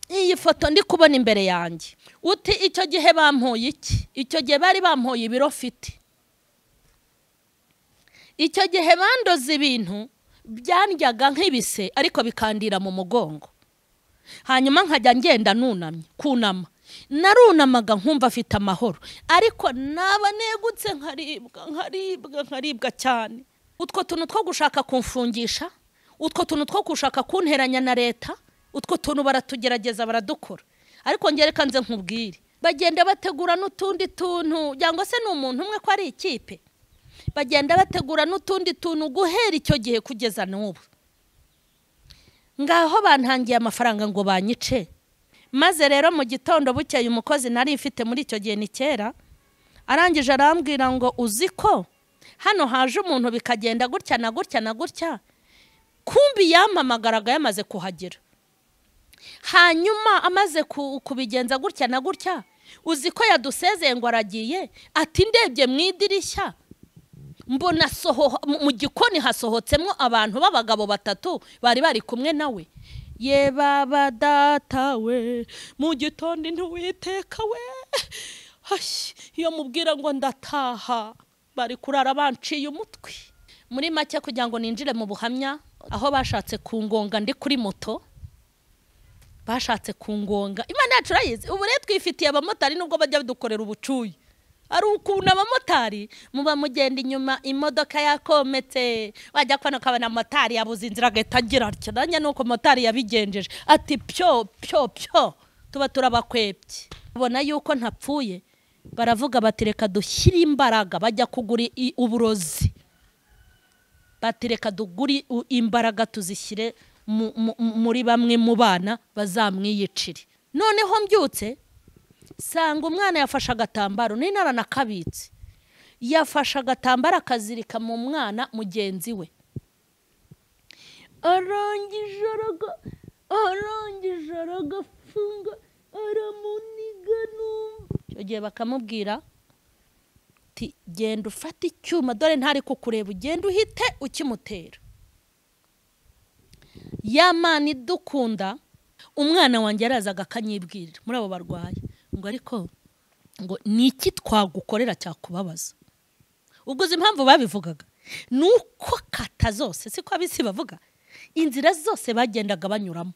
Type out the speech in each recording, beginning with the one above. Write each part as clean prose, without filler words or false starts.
iyi foto ndi kubona imbere yanjye uti icyo gihe bampoye iki? Icyo gihe bari bampoye ibirofiti. Icyo gihe bandoze ibintu byandyaga nk'ibise ariko bikandira mu mugongo, hanyuma nkajya ngenda kunama. Narunamaga nkumva afite amahoro, ariko naba negutse nkaribwa cyane. Utwo tuntu two gushaka kumfungisha, utwo tuntu two gushaka kunteranya na leta, utwo tuntu baratugerageza baradukora. Ariko ngereka nze nkubwire, bagenda bategura n'utundi tuntu, cyangwa se n'umuntu umwe ko ari ikipe, bagenda bategura n'utundi tuntu guhera icyo gihe kugeza n'ubu. Ngaho bantangiye amafaranga ngo banyice. Maze rero mu gitondo bukeye umukozi nari mfite muri icyo gihe ni kera, arangije arambwira ngo uziko hano haje umuntu bikagenda gutya na gutya na gutya. Kumbi yampamagaraga yamaze kuhagera. Hanyuma amaze kubigenza gutya na gutya, uziko yadusezeye ngo aragiye, ati ndebye mu idirishya mbona mu gikoni hasohotsemo abantu b'abagabo batatu bari kumwe nawe. Ye baba data we, mu gitondo ntiwiteka we, iyo mubwira ngo ndataha bari kurara banciye umutwe. Muri make kugira ngo ninjire mu buhamya, aho bashatse kungonga ndi kuri moto, bashatse kungonga. Imana yacu irayizi, ubu rero twifitiye abamotari nubwo bajya badukorera ubucuyi. Ari ukuntu abamotari muba mugenda inyuma imodoka yakometse, wajya kwano kabana motari yabuze inzira agahita agira atya. Nanjye nuko motari yabigenjeje ati pyo tuba turabakwebye. Ubona yuko ntapfuye, baravuga bati reka dushyire imbaraga, bajya kugura uburozi, bati reka duguri imbaraga tuzishyire muri bamwe mu bana bazamwiyicire. Noneho mbyutse sanga umwana yafashe agatambaro, n'inara nakabitse, yafashe agatambaro akazirika mu mwana mugenzi we. Arangije aragafunga aramuniga. Icyo gihe bakamubwira ati genda ufate icyuma, dore ntari kukureba, ugenda uhite ukimutera. Yamana idukunda, umwana wanjye yarazaga akanyibwirira muri abo barwaye ngo ariko ngo niki twagukorera cyakubabaza. Ubwo uzi impamvu babivugaga? Nuko kata zose siko abisi bavuga, inzira zose bagendaga banyuramo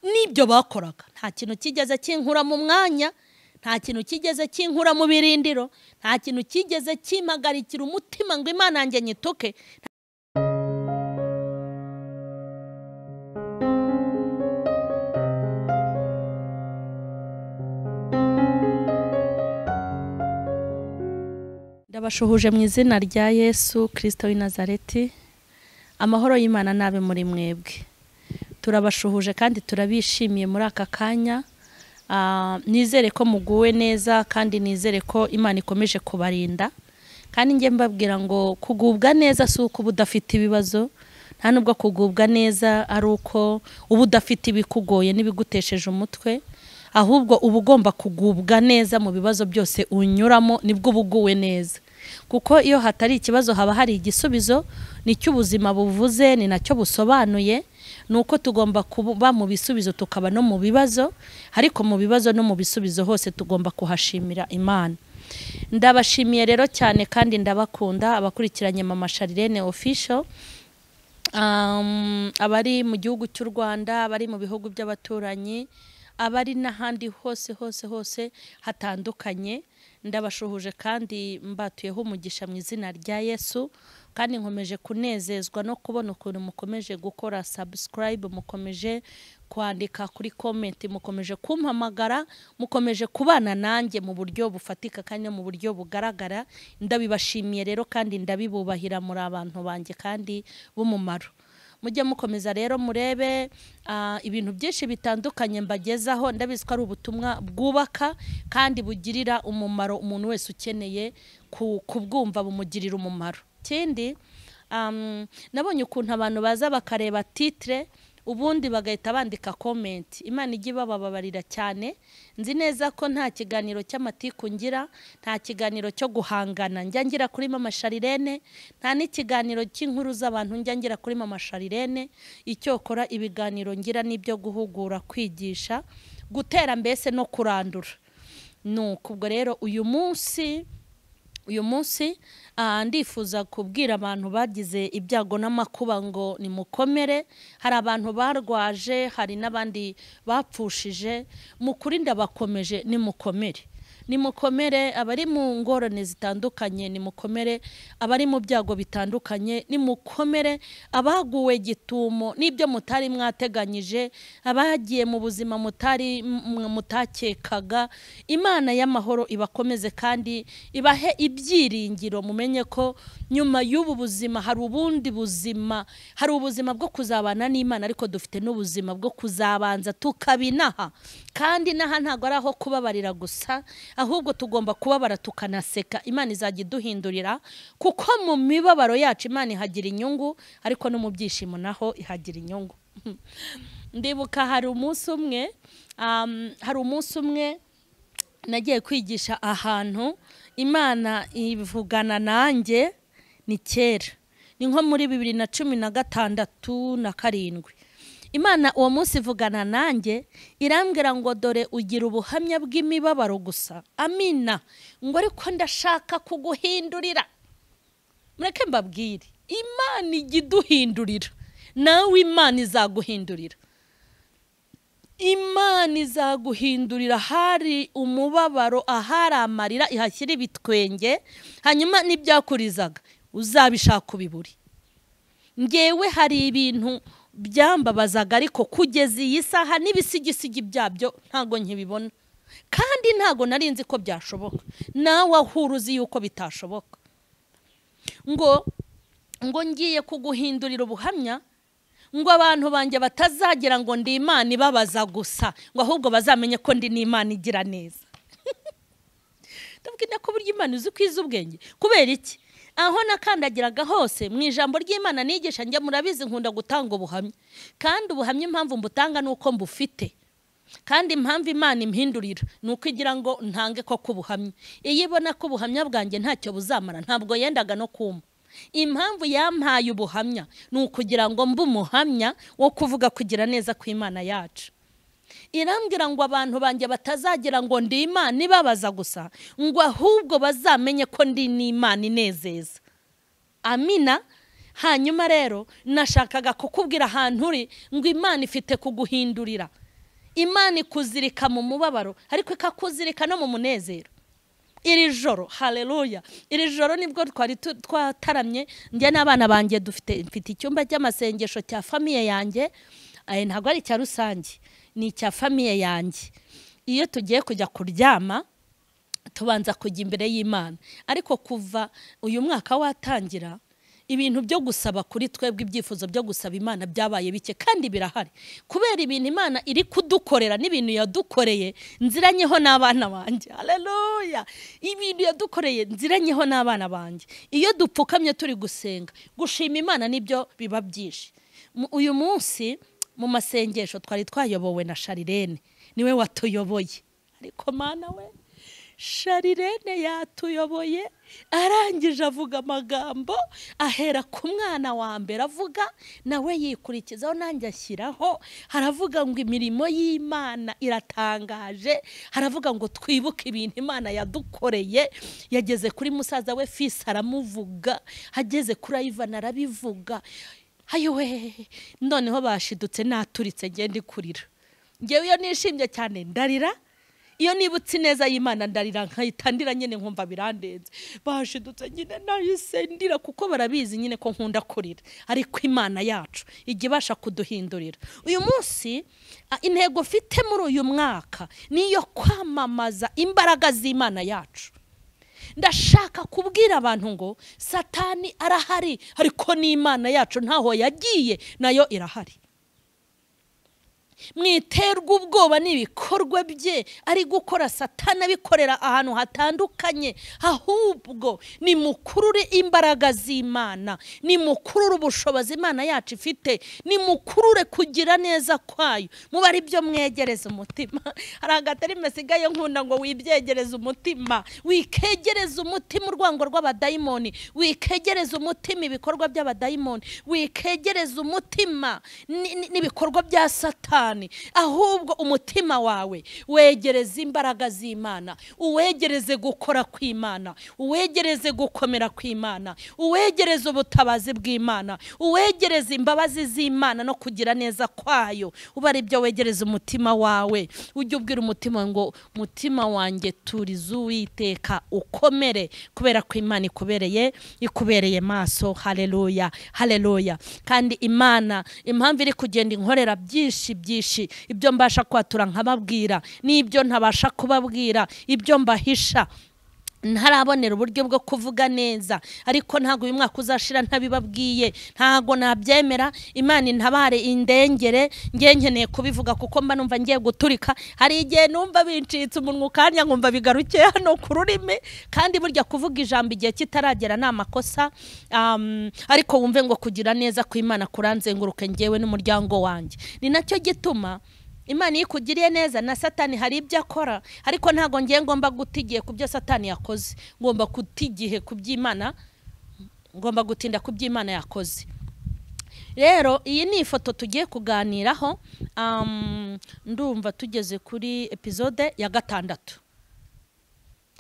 nibyo bakoraga. Nta kintu kigeze kinkura mu mwanya, nta kintu kigeze kinkura mu birindiro, nta kintu kigeze kimagarikira umutima ngo Imana yanjye nyituke. Ndabashuhuje mu izina rya Yesu Kristo w'i Nazareti. Amahoro y'Imana nabe muri mwebwe. Turabashuhuje kandi turabishimiye muri aka kanya. Nizere ko muguwe neza kandi nizere ko Imana ikomeje kubarinda. Kandi nge mbabwira ngo kugubwa neza si uko budafite ibibazo, nta nubwo kugubwa neza ari uko ubu udafite ibikugoye n'ibigutesheje umutwe, ahubwo uba ugomba kugubwa neza mu bibazo byose unyuramo, nibwo ubuguwe neza. Kuko iyo hatari ikibazo haba hari igisubizo. Nicyo ubuzima buvuze, ni nacyo busobanuye. Nuko tugomba kuba mu bisubizo tukaba no mu bibazo, ariko mu bibazo no mu bisubizo hose tugomba kuhashimira Imana. Ndabashimiye rero cyane kandi ndabakunda abakurikiranye Mama Charlene official, abari mu gihugu cy'u Rwanda, abari mu bihugu by'abaturanyi, abari n'ahandi hose hatandukanye. Ndabashuhuje kandi mbatuyeho umugisha mu izina rya Yesu. Kandi nkomeje kunezezwa no kubona ukuntu mukomeje gukora subscribe, mukomeje kwandika kuri comment, mukomeje kumpamagara, mukomeje kubana nanjye mu buryo bufatika kandi mu buryo bugaragara. Ndabibashimiye rero kandi ndabibubahira, muri abantu banjye kandi b'umumaro. Mujye mukomeza rero murebe ibintu byinshi bitandukanye mbagezaho. Ndabizi ko ari ubutumwa bwubaka kandi bugirira umumaro umuntu wese ukeneye kubwumva, bumugirira umumaro. Kindi nabonye ukuntu abantu baza bakareba titre ubundi bagahita bandika comment. Imana ijye bababarira cyane. Nzi neza ko nta kiganiro cy'amatiku ngira, nta kiganiro cyo guhangana njya ngira kuri Mama Charlene, nta n'ikiganiro cy'inkuru z'abantu njya ngira kuri Mama Charlene. Icyo kora ibiganiro ngira nibyo guhugura, kwigisha, gutera mbese no kurandura. Nuko ubwo rero uyu munsi ndifuza kubwira abantu bagize ibyago n'amakuba ngo nimukomere. Hari abantu barwaje, hari n'abandi bapfushije. Mukuri ndabakomeje, nimukomere. Nimukomere abari mu ngorane zitandukanye, nimukomere abari mu byago bitandukanye, nimukomere abaguwe gitumo n'ibyo mutari mwateganyije, abagiye mu buzima mutakekaga. Imana y'amahoro ibakomeze kandi ibahe ibyiringiro. Mumenye ko nyuma y'ubu buzima hari ubundi buzima, hari ubuzima bwo kuzabana n'Imana, ariko dufite n'ubuzima bwo kuzabanza tukabinaha. Kandi naha ntago ari aho kubabarira gusa, ahubwo tugomba kubabara tukanaseka. Imana izajya iduhindurira, kuko mu mibabaro yacu Imana ihagira inyungu, ariko no mu byishimo naho ihagira inyungu. Ndibuka hari umunsi umwe nagiye kwigisha ahantu, Imana ivugana nanjye ni kera, ni nko muri 2016 na 7. Imana uwo munsi ivugana nanjye irambwira ngo dore ugira ubuhamya bw'imibabaro gusa. Amina. Ngo ariko ndashaka kuguhindurira. Mureke mbabwire, Imana ijya iduhindurira, nawe Imana izaguhindurira. Imana izaguhindurira. Hari umubabaro, ahari amarira ihashyira ibitwenge, hanyuma n'ibyakurizaga uzabishaka ubiburi. Ngewe hari ibintu byambabazaga, ariko kugeza iyi saha n'ibisigisigi byabyo ntago nkibibona, kandi ntago narinzi ko byashoboka. Nawe ahuruzi yuko bitashoboka. Ngo ngiye kuguhindurira ubuhamya, ngo abantu banjye batazagira ngo ndi Imana ibabaza gusa, ngo ahubwo bazamenye ko ndi n'Imana igira neza. Ndabwira ko burya Imana uzi kwiza ubwenge. Kubera iki? Aho nakandagiraga hose mu ijambo ry'Imana nigisha, njya murabizi nkunda gutanga ubuhamya, kandi ubuhamya impamvu mbutanga nuko mbufite, kandi impamvu Imana impindurira nuko igira ngo ntange ko kubuhamya. Iyo ibona ko ubuhamya bwanjye ntacyo buzamara, ntabwo yendaga no kuma. Impamvu yampaye ubuhamya ni ukugira ngo mbe umuhamya wo kuvuga kugira neza kw'Imana yacu. Irambwira ngo abantu banjye batazagira ngo ndi Imana ibabaza gusa, ngo ahubwo bazamenye ko ndi n'Imana inezeza. Amina. Hanyuma rero nashakaga kukubwira ahantu uri ngo Imana ifite kuguhindurira. Imana ikuzirika mu mubabaro, ariko ikakuzirika no mu munezero. Iri joro, haleluya, iri joro nibwo twari twataramye njye n'abana banjye, mfite icyumba cy'amasengesho cya famiye yanjye. Ntabwo ari cya rusange, ni icya famiye yanjye. Iyo tugiye kujya kuryama tubanza kujya imbere y'Imana, ariko kuva uyu mwaka watangira ibintu byo gusaba kuri twebwe, ibyifuzo byo gusaba Imana byabaye bike, kandi birahari kubera ibintu Imana iri kudukorera n'ibintu yadukoreye nziranyeho n'abana banjye. Haleluya. Ibintu yadukoreye nziranyeho n'abana banjye. Iyo dupfukamye turi gusenga, gushima Imana nibyo biba byinshi. Uyu munsi mu masengesho twari twayobowe na Charlene, niwe watuyoboye. Ariko Mana we, Charlene yatuyoboye, arangije avuga amagambo, ahera ku mwana wa mbere avuga, nawe yikurikizaho nanjye ashyiraho. Haravuga ngo imirimo y'Imana iratangaje, haravuga ngo twibuke ibintu Imana yadukoreye. Yageze kuri musaza we Fisi aramuvuga, hageze kuri Ivan arabivuga. Hayowe, noneho bashidutse naturitse ngende kurira. Ngewe iyo nishimye cyane ndarira, iyo nibutse neza y'Imana ndarira, nkayitandira nyine nkumva birandenze. Bashidutse nyine nahise ndira, kuko barabizi nyine ko nkunda kurira, ariko Imana yacu ijya ibasha kuduhindurira. Uyu munsi intego mfite muri uyu mwaka niyo kwamamaza imbaraga z'Imana yacu. Ndashaka kubwira abantu ngo Satani arahari, ariko n'Imana yacu ntaho yagiye, nayo irahari. mwiterwa ubwoba n'ibikorwa bye ari gukora satana abikorera ahantu hatandukanye, ahubwo ni mukurure imbaraga z'Imana, ni mukurure ubushobozi Imana yacu ifite, ni mukurure kugira neza kwayo. Muba ari byo mwegereza umutima. Hari agatari mesigaye nkunda ngo wibyegereza umutima, wikegereza umutima urwango rw'abadayimoni, wikegereza umutima ibikorwa by'abadayimoni, wikegereza umutima n'ibikorwa bya satani, ahubwo umutima wawe wegereze imbaraga z'Imana, uwegereze gukora kw'Imana, uwegereze gukomera kw'Imana, uwegereze ubutabazi bw'Imana, uwegereze imbabazi z'Imana no kugira neza kwayo. Uba ari byo wegereza umutima wawe. Ujye ubwira umutima ngo mutima wanjye turiza Uwiteka ukomere, kubera ko Imana ikubereye maso. Haleluya, haleluya. Kandi Imana impamvu iri kugenda inkorera byinshi ibyo mbasha kwatura nkababwira, n'ibyo ntabasha kubabwira, ibyo mbahisha ntarabonera uburyo bwo kuvuga neza, ariko ntago uyu mwaka uzashira ntabibabwiye, ntago nabyemera. Imana intabare indengere, ngiye nkeneye kubivuga kuko mba numva ngiye guturika. Hari igihe numva bincitse umunwa ukanya nkumva bigarukiye hano ku rurimi, kandi burya kuvuga ijambo igihe kitaragera ni amakosa. Ariko wumve ngo kugira neza kw'Imana kuranzenguruke ngewe n'umuryango wanjye. Ni nacyo gituma Imana ikugiriye neza na satani hari ibyo akora, ariko ntago ngiye ngomba gutigiye ku byo satani yakoze, ngomba kutigihe ku by'Imana, ngomba gutinda ku by'Imana yakoze. Rero iyi ni ifoto tugiye kuganiraho. Ndumva tugeze kuri episode ya 6,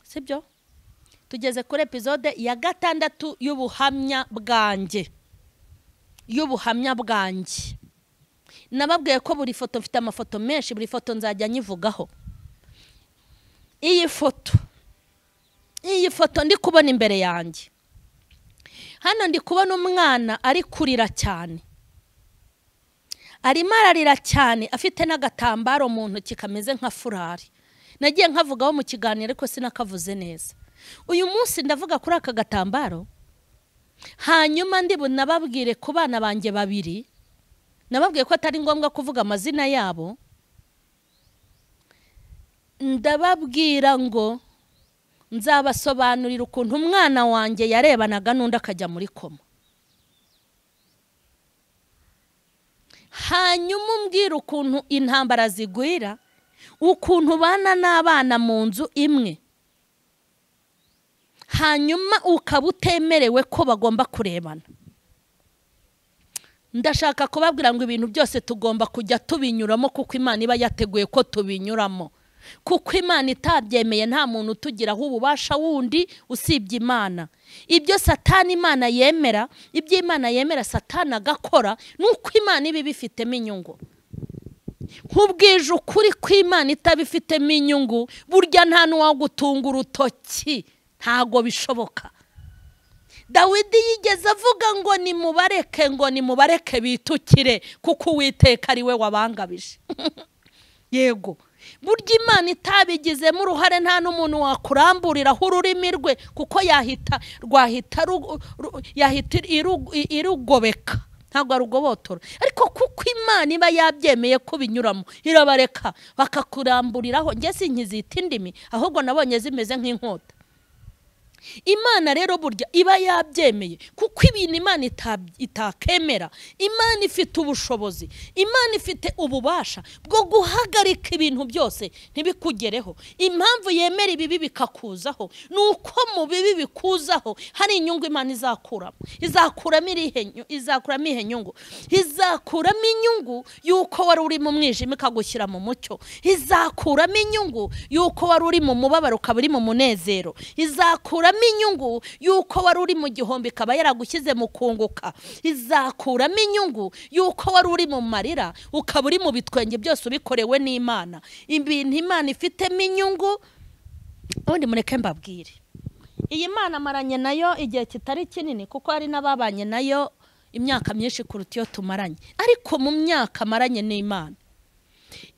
sibyo? Tugeze kuri episode ya 6 y'ubuhamya bwanjye. Nababwiye ko buri foto mfite amafoto menshi, buri foto nzajya nyivugaho. Iyi foto ndi kubona imbere yanjye hano, ndi kubona umwana ari kurira cyane, arimo ararira cyane, afite n'agatambaro mu ntoki kameze nka furari. Nagiye nkavugaho mu kiganiro ariko sinakavuze neza. Uyu munsi ndavuga kuri aka gatambaro, hanyuma ndi bunababwire ku bana banjye 2. Nababwiye ko atari ngombwa kuvuga amazina yabo. Ndababwira ngo nzabasobanurira ukuntu umwana wanjye yarebanaga n'undi akajya muri koma. Hanyuma umbwira ukuntu intambara zigwira, ukuntu bana n'abana mu nzu imwe, hanyuma ukaba utemerewe ko bagomba kurebana. Ndashaka kubabwira ngo ibintu byose tugomba kujya tubinyuramo, kuko Imana iba yateguye ko tubinyuramo, kuko Imana itabyemeye nta muntu utugiraho ububasha wundi usibye Imana. Ibyo satani Imana yemera, ibyo Imana yemera satani agakora, nuko Imana ibi bifitemo inyungu. Nkubwije ukuri kw'Imana itabifitemo inyungu, burya nta n'uwagutunga urutoki, ntago bishoboka. Dawidi yigeze avuga ngo nimubareke bitukire, kuko Uwiteka ari we wabangabije. Yego, burya Imana itabigizemo uruhare nta n'umuntu wakuramburiraho ururimi rwe, kuko yahita irugobeka, ntabwo arugobotora. Ariko kuko Imana iba yabyemeye ko binyuramo, irabareka bakakuramburiraho. Nge sinkizita indimi, ahubwo nabonye zimeze nk'inkota. Imana rero burya iba yabyemeye, kuko ibintu Imana itakemera. Imana ifite ubushobozi, Imana ifite ububasha bwo guhagarika ibintu byose ntibikugereho. Impamvu yemera ibibi bikakuzaho, nuko mu bibi bikuzaho hari inyungu Imana izakuramo. Izakuramo ihe nyungu. Izakuramo inyungu yuko wari uri mu mwijima ikagushyira mu mucyo. Izakuramo inyungu yuko wari uri mu mubabaro ukaba uri mu munezero. Izakuramo inyungu yuko wari uri mu gihombo ikaba yaragushyize mu kunguka. Izakuramo inyungu yuko wari uri mu marira ukaba uri mu bitwenge, byose ubikorewe n'Imana. Ibintu Imana ifitemo inyungu. Ubundi mureke mbabwire, iyi Mana maranye nayo igihe kitari kinini, kuko hari n'ababanye nayo imyaka myinshi kuruta iyo tumaranye. Ariko mu myaka maranye n'Imana,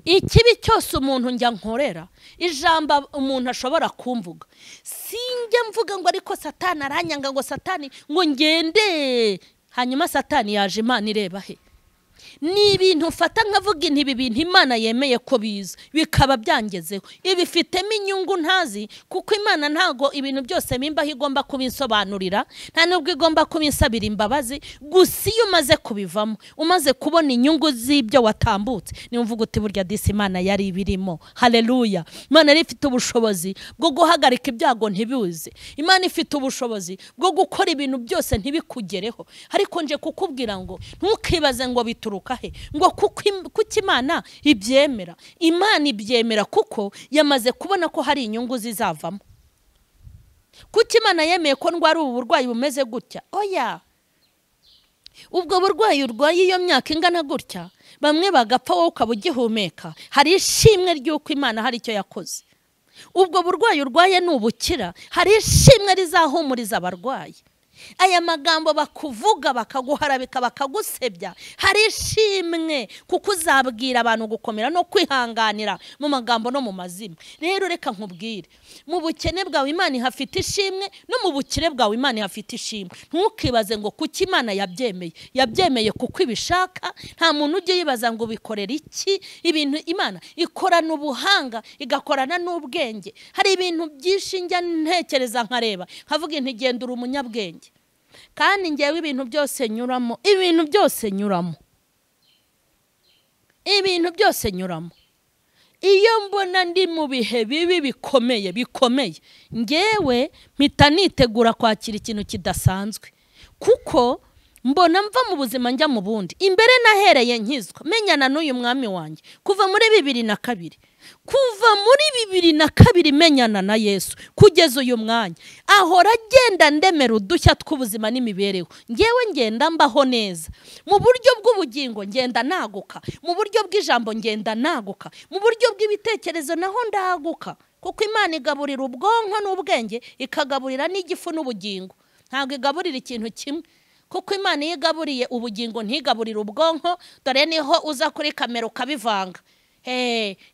ikibi cyose umuntu njya nkorera, ijambo umuntu ashobora kumvuga, sinjya mvuga ngo ariko satani aranyanga, ngo satani ngo ngende, hanyuma satani yaje Imana ireba he. ni ibintu ufata nkavuga ibi bintu Imana yemeye ko biza bikaba byangezeho ibifitemo inyungu ntazi kuko Imana ntago ibintu byose bimbaho igomba kubinsobanurira nta nubwo igomba kubinsabira imbabazi gusa iyo umaze kubivamo umaze kubona inyungu z'ibyo watambutse ni mvuga uti burya disi Imana yari ibirimo. Haleluya. Imana yari ifite ubushobozi bwo guhagarika ibyago ntibize. Imana ifite ubushobozi bwo gukora ibintu byose ntibikugereho. Ariko nje kukubwira ngo ntukibaze ngo bituruka he ngo kuko Imana ibyemera. Imana ibyemera kuko yamaze kubona ko hari inyungu zizavamo. Kuko Imana yemeye ko ndwara ubu burwayi bumeze gutya. Oya, ubwo burwayi urwaye iyo myaka ingana gutya bamwe bagapfa wowe ukaba ugihumeka, hari ishimwe ry'uko Imana hari icyo yakoze. Ubwo burwayi urwaye n'ubukira, hari ishimwe rizahumuriza abarwayi. Aya magambo bakuvuga bakaguharabika bakagusebya, hari ishimwe kuko uzabwira abantu gukomera no kwihanganira mu magambo no mu mazima. Rero reka nkubwire, mu bukene bwawe Imana ihafite ishimwe, no mu bukire bwawe Imana ihafite ishimwe. Ntukibaze ngo kuki Imana yabyemeye. Yabyemeye kuko ibishaka. Nta muntu ujye yibaza ngo bikorera iki. Ibintu Imana ikorana ubuhanga, igakorana n'ubwenge. Hari ibintu byinshi njya ntekereza nkareba nkavuga inti gendura umunyabwenge. Kandi ngewe ibintu byose nyuramo, ibintu byose nyuramo iyo mbona ndi mu bihe bibi bikomeye ngewe mpita nitegura kwakira ikintu kidasanzwe kuko mbona mva mu buzima njya mu bundi. Imbere nahereye nkizwa menyana n'uyu mwami wanjye kuva muri 2002 menyana na Yesu kugeza uyu mwanya ahora agenda ndemera udushya tw'ubuzima n'imibereho. Ngewe ngenda mbaho neza mu buryo bw'ubugingo, ngenda naguka mu buryo bw'ijambo, ngenda naguka mu buryo bw'ibitekerezo, naho ndaguka kuko Imana igaburira ubwonko n'ubwenge, ikagaburira n'igifu n'ubugingo. Ntabwo igaburira ikintu kimwe kuko Imana yigaburiye ubugingo ntigaburira ubwonko. Dore niho uza kuri kamera ukabivanga.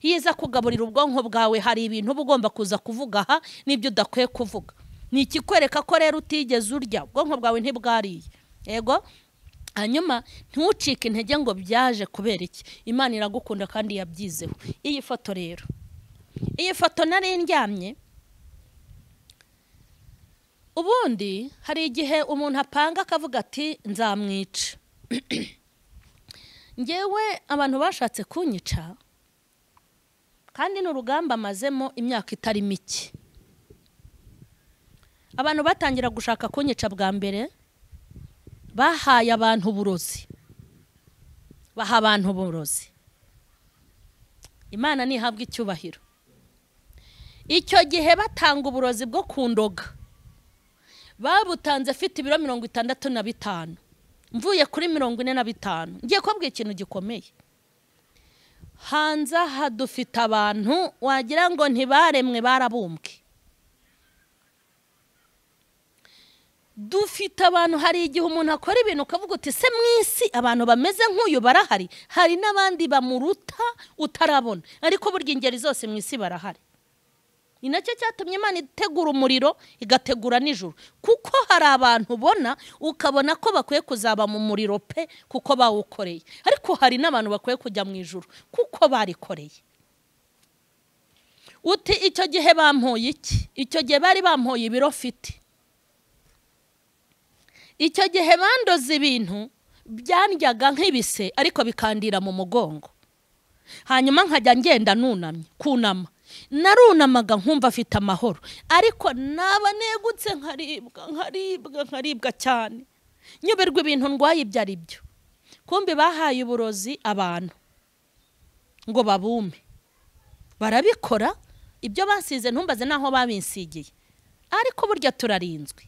Yiza kugaburira ubwonko bwawe hari ibintu ugomba kuza kuvuga aha n'ibyo udakwiye kuvuga. Ni ikikwereka ko rero utigeze urya, ubwonko bwawe ntibwariye. Yego, hanyuma ntucike intege ngo byaje kubera iki. Imana iragukunda kandi yabyizeho. Iyi foto rero, iyi foto nari ndyamye. Ubundi hari igihe umuntu apanga akavuga ati nzamwica. Ngewe abantu bashatse kunyica kandi n'urugamba mazemo imyaka itari mike. Abantu batangira gushaka kunyica bwa mbere bahaye abantu uburozi. Baha abantu uburozi. Imana nihabwa icyubahiro. Icyo gihe batanga uburozi bwo kundoga babutanze afite ibiro 65 mvuye kuri 45. Ngiye kubabwira ikintu gikomeye. Hanze hadufite abantu wagira ngo ntibaremwe barabumbwe. Dufite abantu, hari igihe umuntu akora ibintu ukavuga uti se mwisi abantu bameze nk'uyu barahari. Hari n'abandi bamuruta utarabona, ariko burya ingeri zose mwisi barahari. Ni nacyo cyatumye Imana itegura umuriro igategura nijoro, kuko hari abantu ubona ukabona ko bakwiye kuzaba mu muriro pe kuko bawukoreye, ariko hari n'abantu bakwiye kujya mu ijuru kuko barikoreye. Uti icyo gihe bampoye iki? Icyo gihe bari bampoye ibiro fiti. Icyo gihe bandoze ibintu byandyaga nk'ibise ariko bikandira mu mugongo, hanyuma nkajya ngenda nunamye. Kunama narunamaga nkumva afite amahoro, ariko naba negutse nkaribwa cyane nyoberwa ibintu ndwaye ibyo ari byo. Kumbe bahaye uburozi abantu ngo babume. Barabikora ibyo basize, ntumbaze naho babinsigiye, ariko burya turarinzwe.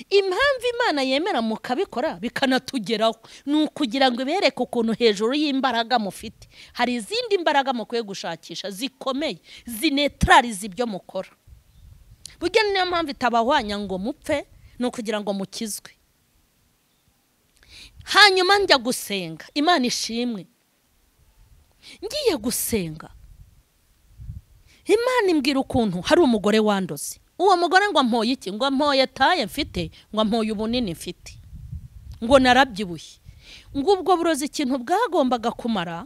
Impamvu Imana yemera mukabikora bikanatugeraho ni ukugira ngo ibereke ukuntu hejuru y'imbaraga mufite hari izindi imbaraga mukwiye gushakisha zikomeye zinetralize ibyo mukora. Burya niyo mpamvu itabahwanya ngo mupfe, ni ukugira ngo mukizwe. Hanyuma njya gusenga, Imana ishimwe. Ngiye gusenga, Imana imbwira ukuntu hari umugore wandoze. Uwo mugore ngo ampoye iki? Ngo ampoye taye mfite, ngo ampoye ubunini mfite, ngo narabyibushye. ngo ubwo burozi ikintu bwagombaga kumara,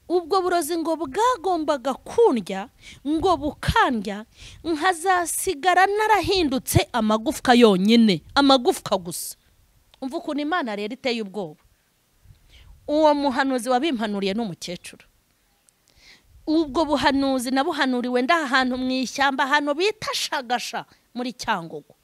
ubwo burozi ngo bwagombaga kundya, ngo bukandya, nkazasigara narahindutse amagufwa yonyine, amagufwa gusa. Umva ukuntu Imana rero iteye ubwoba. Uwo muhanuzi wabimpanuriye n'umukecuru. Ubwo buhanuzi nabuhanuriwe ndahantu mu ishyamba, ahantu bita Shagasha muri Cyangugu,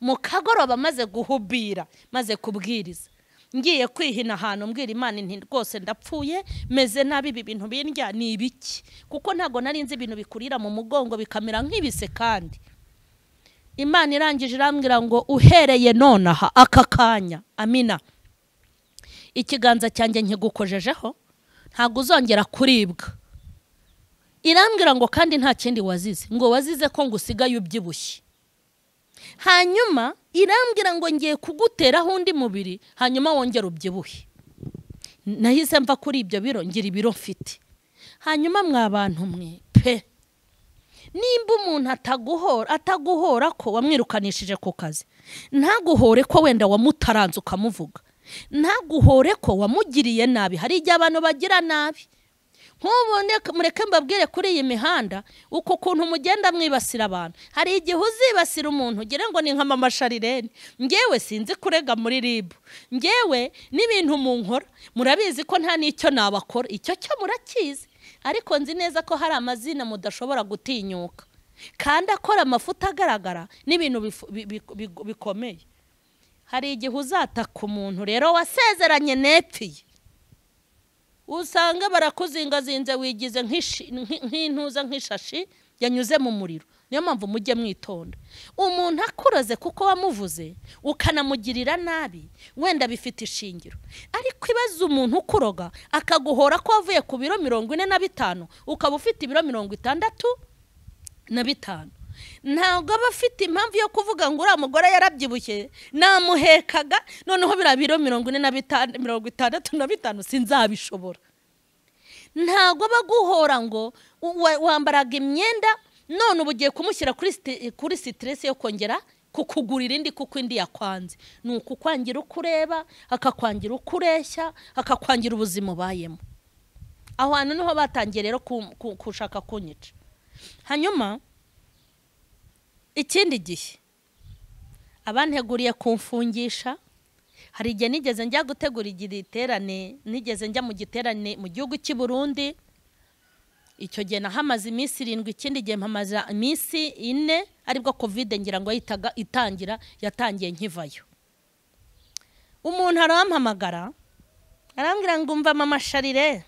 mu kagoroba maze guhubira, maze kubwiriza. Ngiye kwihina ahantu mbwira Imana nti rwose ndapfuye, meze nabi, ibi bintu bindya ni ibiki, kuko ntago nari nzi ibintu bikurira mu mugongo bikamera nk'ibise. Kandi Imana irangije irambwira ngo uhereye nonaha aka kanya, amina, ikiganza cyanjye nkigukojejeho, ntago uzongera kuribwa. Irambwira ngo kandi nta kindi wazize, ngo wazize ko ngusigaye ubyibushye. Hanyuma irambwira ngo ngiye kuguteraho undi mubiri, hanyuma wongera ubyibuhe. Nahise mva kuri ibyo biro ngira ibiro mfite. Hanyuma mwabantu mwe pe, nimba umuntu ataguhora ko wamwirukanishije ku kazi, ntaguhore ko wenda wamutaranze ukamuvuga, ntaguhore ko wamugiriye nabi. Hari igihe abantu bagira nabi. Nk'ubu mureke mbabwire kuri iyi mihanda uko kuntu mugenda mwibasira abantu. Hari igihe uzibasira umuntu ugire ngo ni nka mama Charlene, ngewe sinzi kurega muri RIB, ngewe n'ibintu munkora murabizi ko nta nicyo nabakora, icyo cyo murakizi, ariko nzi neza ko hari amazina mudashobora gutinyuka, kandi akora amafuta agaragara n'ibintu bikomeye. Hari igihe uzataka umuntu rero wasezeranye nepfiye, usanga barakuzingazinze wigize nk'intuza nk'ishashi yanyuze mu muriro. Niyo mpamvu mujye mwitonda. Umuntu akuroze kuko wamuvuze ukanamugirira nabi, wenda bifite ishingiro, ariko ibaze umuntu ukuroga akaguhora ko wavuye ku biro 45 ukaba ufite ibiro 65, ntabwo aba afite impamvu yo kuvuga ngo uriya mugore yarabyibushye namuhekaga, noneho bira biro 65 sinzabishobora. Ntabwo baguhora ngo wambaraga imyenda none ubugiye kumushyira kuri stress yo kongera kukugurira indi kuko indi yakwanze. Nuko kwangira ukureba, akakwangira ukureshya, akakwangira ubuzima ubayemo. Aho hantu niho batangiye rero kushaka kunyica. Hanyuma ikindi gihe abanteguriye kumfungisha, hari igihe nigeze njya gutegura igiterane, nigeze njya mu giterane mu gihugu cy'i Burundi. Icyo gihe nahamaze iminsi 7, ikindi gihe mpamaze iminsi 4, aribwo covid ngira ngo itangira, yatangiye nkivayo. Umuntu arampamagara arambwira ngo umva mama Charlene,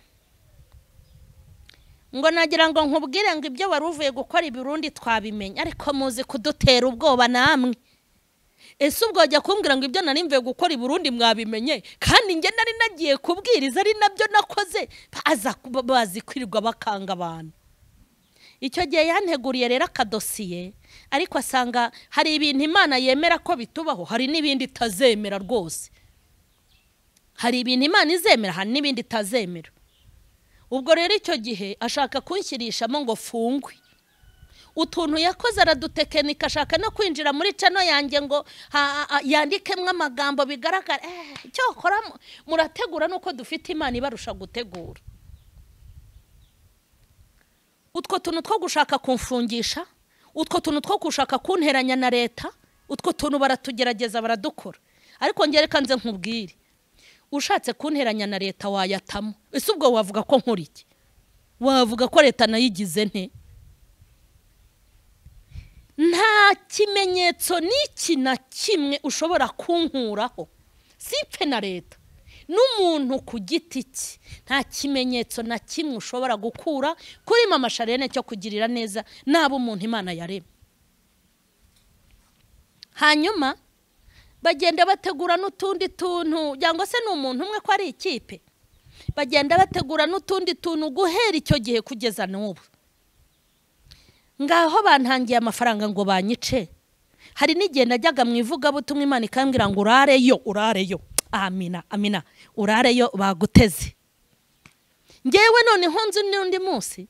ngo nagira ngo nkubwire ngo ibyo waruvuye gukora i Burundi twabimenye, ariko muzi kudutera ubwoba namwe. Ese ubwo ajya kumbwira ngo ibyo nari mvuye gukora i Burundi mwabimenye, kandi nge nari nagiye kubwiriza ari nabyo nakoze, bazi kwirirwa bakanga abantu. Icyo gihe yanteguriye rero akadosiye, ariko asanga hari ibintu Imana yemera ko bitubaho, hari n'ibindi itazemera rwose. Hari ibintu Imana izemera, hari n'ibindi itazemera. Ubwo rero icyo gihe ashaka kunshirishamo ngo fungwe. Utuntu yakoze aradutekenika, ashaka no kwinjira muri chano yanjye ngo yandikemwe amagambo bigaragara. Cyo kora murategura nuko dufite Imana ibarusha gutegura. Utwo tuntu two gushaka kumfungisha, utwo tuntu two gushaka kunteranya na leta, utwo tuntu baratugerageza baradukora. Ariko ngereka nze nkubwire, ushatse kunteranya na leta wayatamo. Ese ubwo wavuga ko nkora iki? Wavuga ko leta nayigize nte? Nta kimenyetso n'iki na kimwe ushobora kunkuraho, sipfe na leta n'umuntu ku giti cye. Nta kimenyetso na kimwe ushobora gukura kuri mama Charlene cyo kugirira neza nabo umuntu Imana yaremye. Hanyuma bagenda bategura n'utundi tuntu, cyangwa se n'umuntu umwe ko ari ikipe, bagenda bategura n'utundi tuntu guhera icyo gihe kugeza n'ubu. Ngaho bantangiye amafaranga ngo banyice. Hari n'igihe najyaga mu ivugabutumwa Imana ikambwira ngo urareyo. Amina, amina, urareyo baguteze. Ngewe noneho nzi n'undi munsi,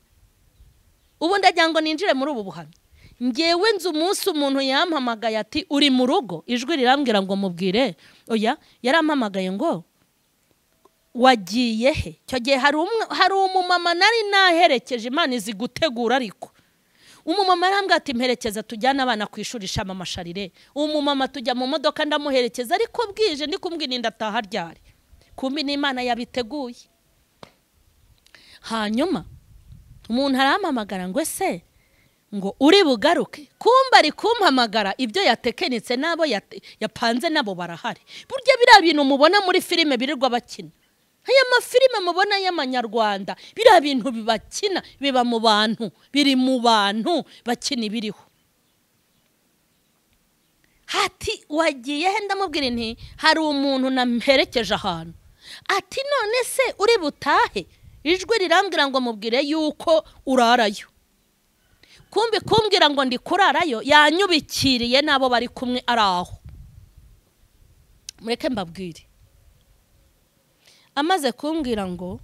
ubu ndagira ngo ninjire muri ubu buhamya. Ngewe nzi umunsi umuntu yampamagaye ati uri mu rugo, ijwi rirambwira ngo mubwire. Oya, yarampamagaye ngo wagiye he? Cyo gihe hari umumama nari naherekeje, Imana izi gutegura, ariko umumama arambwira ati mperekeza tujyana abana ku ishuri shama amasharire. Umumama tujya mu modoka ndamuherekeza, ariko bwije ndi kumbwira ndataha ryari, kumbi n'Imana yabiteguye. Hanyuma umuntu arampamagara ngo ese ngo uri bugaruke, kumba ari kumpamagara ibyo yatekenitse nabo yapanze nabo barahari. Burya biriya bintu mubona muri filime birirwa bakina, aya mafilime mubona y'amanyarwanda, biriya bintu bibakina biba mu bantu, biri mu bantu bakina ibiriho. Hati wagiye he? Ndamubwira nti hari umuntu namperekeje ahantu. Ati none se uri butahe? Ijwi rirambwira ngo mubwire yuko urarayo. Kumbi kumbwira ngo ndi kurarayo yanyubikiriye nabo bari kumwe araho. Mureke mbabwire, amaze kumbwira ngo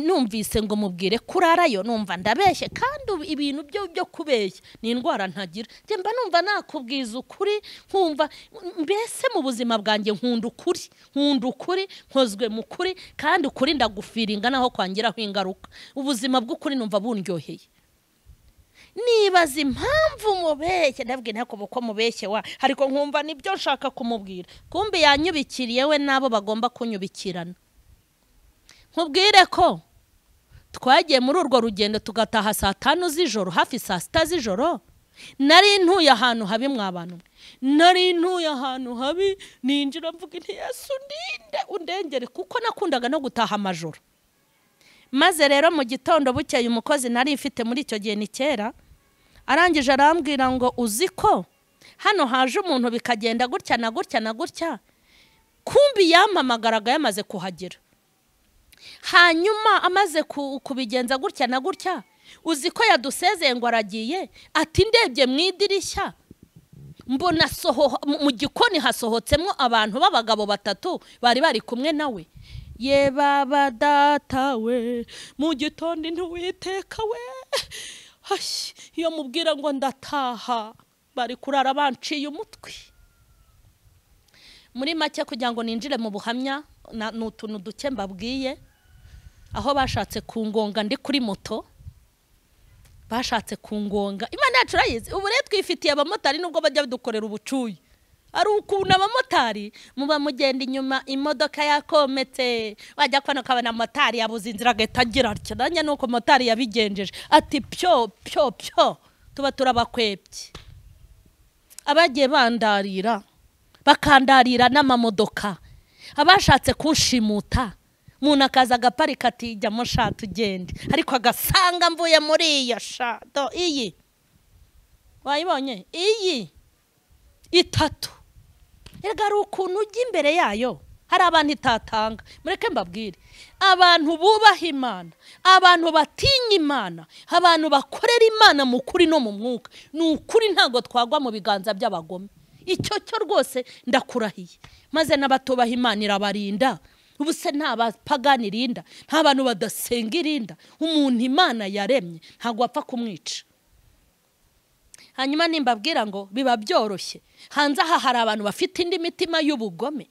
numvise ngo mubwire kurarayo, numva ndabeshye, kandi ibintu byo kubeshya ni indwara ntagira. Je mba numva nakubwiza ukuri, nkumva mbese mu buzima bwanjye nkunda ukuri, nkozwe mu kuri, kandi ukuri ndagufiringa naho kwangiraho ingaruka. Ubuzima bw'ukuri numva bundyoheye. Nibaza impamvu mubeshye, ndabwira ntako uko mubeshye wa, ariko nkumva nibyo nshaka kumubwira. Kumbi yanyubikiriye we nabo bagomba kunyubikirana. Nkubwire ko twagiye muri urwo rugendo tugataha saa 5 z'ijoro, hafi saa 6 z'ijoro. Nari ntuye ahantu habi mw'abantu, nari ntuye ahantu habi, ninjira mvuga nti Yesu ndinde undengere, kuko nakundaga no gutaha amajoro. Maze rero mu gitondo bukeye umukozi nari mfite muri icyo gihe ni kera, arangije arambwira ngo uziko hano haje umuntu bikagenda gutya na gutya na gutya. Kumbi yampamagaraga yamaze kuhagera. Hanyuma amaze kubigenza gutya na gutya, uziko yadusezeye ngo aragiye. Ati ndebye mu idirishya mbona mu gikoni hasohotsemo abantu b'abagabo batatu bari kumwe nawe. Ye baba data we, mu gitondo ntiwiteka we, iyo mubwira ngo ndataha bari kurara banciye umutwe. Muri make kugira ngo ninjire mu buhamya n'utuntu duke mbabwiye, aho bashatse kungonga ndi kuri moto, bashatse kungonga. Imana yacu urayizi, ubu rero twifitiye abamotari nubwo bajya dukorera ubucuyi. Ari ukuntu abamotari muba mugenda inyuma imodoka yakometse, wajya kubona ukabona motari yabuze inzira agahita agira atya. Nanjye nuko motari yabigenjeje, ati pyo tuba turabakwebye. Abagiye bandarira bakandarira n'amamodoka, abashatse kunshimuta, umuntu akaza agaparika ati jya mushata ugende, ariko agasanga mvuye muri iyo shato iyi wayibonye iyi itatu. Erega ari ukuntu ujya imbere yayo hari abantu itatanga. Mureke mbabwire, abantu bubaha Imana, abantu batinya Imana, abantu bakorera Imana mu kuri no mu mwuka, ni ukuri ntago twagwa mu biganza by'abagome. Icyo cyo rwose ndakurahiye. Maze n'abatubaha Imana irabarinda. Ubuse nta bapagani irinda, nta bantu badasenga irinda. Umuntu Imana yaremye ntago apfa kumwica. Hanyuma nimbabwira ngo biba byoroshye, hanze aha hari abantu bafite indi mitima y'ubugome.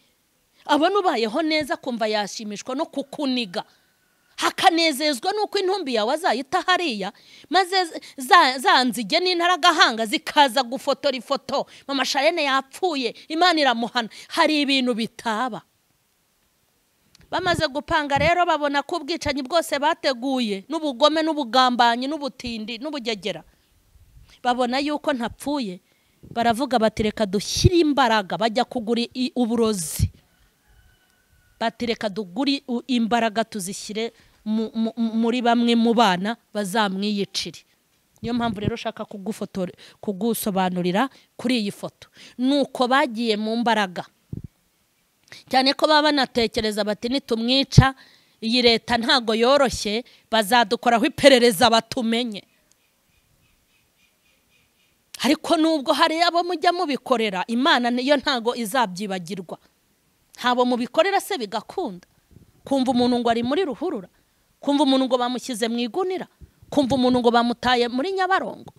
Abona ubayeho neza kumva yashimishwa no kukuniga, hakanezezwa nuko intumbi yawe azayita hariya, maze zanzige n'intara gahanga zikaza gufotora ifoto, mama Charlene yapfuye, Imana iramuhana. Hari ibintu bitaba. Bamaze gupanga rero babona ko ubwicanyi bwose bateguye, n'ubugome n'ubugambanyi n'ubutindi n'ubugegera, babona yuko ntapfuye, baravuga batireka dushyire imbaraga, bajya kugura uburozi, batireka duguri imbaraga tuzishyire muri bamwe mu bana bazamwiyicire. Niyo mpamvu rero ushaka kugusobanurira kuri iyi foto. Nuko bagiye mu mbaraga, cyane ko baba banatekereza bati nitumwica iyi leta ntago yoroshye, bazadukoraho iperereza batumenye. Ariko nubwo hari abo mujya mubikorera, Imana niyo ntago izabyibagirwa. Habo mubikorera se bigakunda, kumva umuntu ngo ari muri ruhurura, kumva umuntu ngo bamushyize mu igunira, kumva umuntu ngo bamutaye muri Nyabarongo.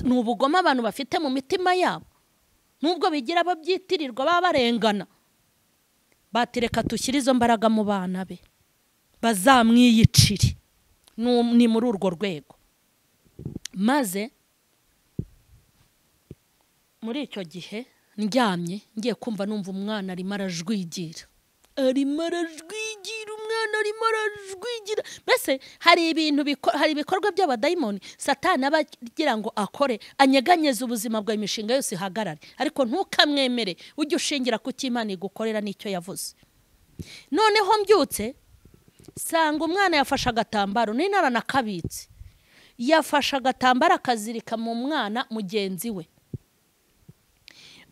Ni ubugome abantu bafite mu mitima yabo, nubwo bigira babyitirirwa baba barengana. batireka tushyire izo mbaraga mu bana be bazamwiyicire. Ni muri urwo rwego. Maze muri icyo gihe ndyamye ngiye kumva numva umwana arimo arajwigira, umwana arimo arajwigira. Mbese hari ibikorwa by'abadayimoni Satani aba agira ngo akore, anyeganyeze ubuzima bwawe, imishinga yose ihagarare, ariko ntukamwemere, ujye ushingira ku cyo Imana igukorera n'icyo yavuze. Noneho mbyutse sanga umwana yafashe agatambaro, nari naranakabitse, yafashe agatambaro akazirika mu mwana mugenzi we,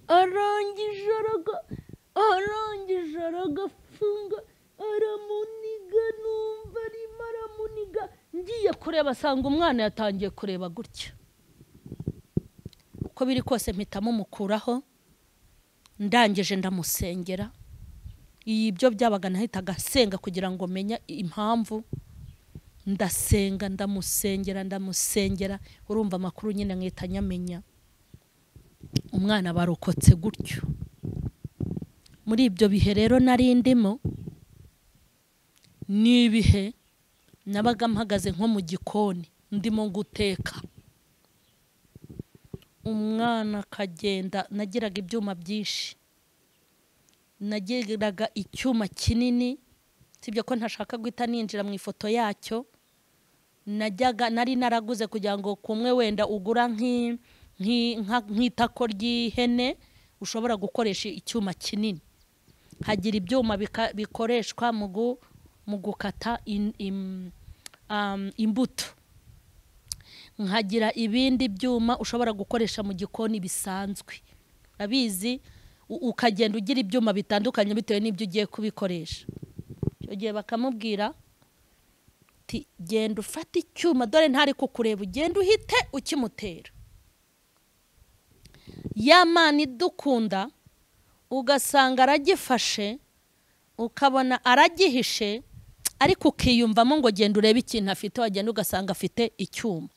arangije aragafunga, aramuniga, numva arimo aramuniga. Ngiye kureba sanga umwana yatangiye kureba gutya. Uko biri kose mpitamo mukuraho, ndangije ndamusengera. Ibyo byabaga nahitaga senga kugira ngo menye impamvu. Ndasenga, ndamusengera, urumva amakuru nyine nkita nyamenya. Umwana barokotse gutyo. Muri ibyo bihe rero nari ndimo, ni ibihe nabaga mpagaze nko mu gikoni ndimo guteka. Umwana akagenda, nagiraga ibyuma byinshi, nagiraga icyuma kinini, sibyo ko ntashaka guhita ninjira mu ifoto yacyo. Nari naraguze kugira ngo kumwe wenda ugura nk'itako ry'ihene ushobora gukoresha icyuma kinini. Hagira ibyuma bikoreshwa mu gukata imbuto, nkagira ibindi byuma ushobora gukoresha mu gikoni bisanzwe. Abizi ukagenda ugira ibyuma bitandukanye bitewe n'ibyo ugiye kubikoresha. Icyo gihe bakamubwira ati genda ufate icyuma, dore ntari kukureba, ugenda uhite ukimutera. Ya Mana idukunda ugasanga aragifashe, ukabona aragihishe, ariko ukiyumvamo ngo genda urebe ikintu afite, wagenda ugasanga afite icyuma.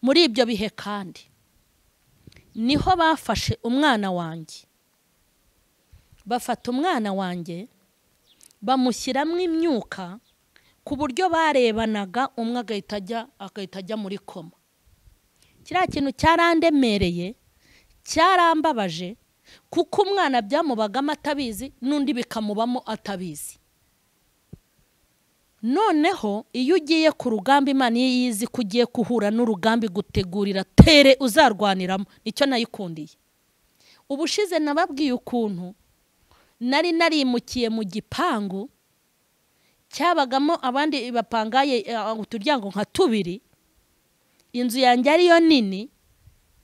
Muri ibyo bihe kandi niho bafashe umwana wanjye, bafata umwana wanjye bamushyiramo imyuka ku buryo barebanaga, umwe agahita ajya muri koma. Kiriya kintu cyarandemereye, cyarambabaje, kuko umwana byamubagamo atabizi, n'undi bikamubamo atabizi. Noneho iyo ugiye ku rugamba, Imana iyo yizi ko ugiye kuhura n'urugamba gutegurira tere uzarwaniramo, nicyo nayikundiye. Ubushize nababwiye ukuntu nari narimukiye mu gipangu cyabagamo abandi bapangaye uturyango nka 2. Inzu yanjye ariyo nini,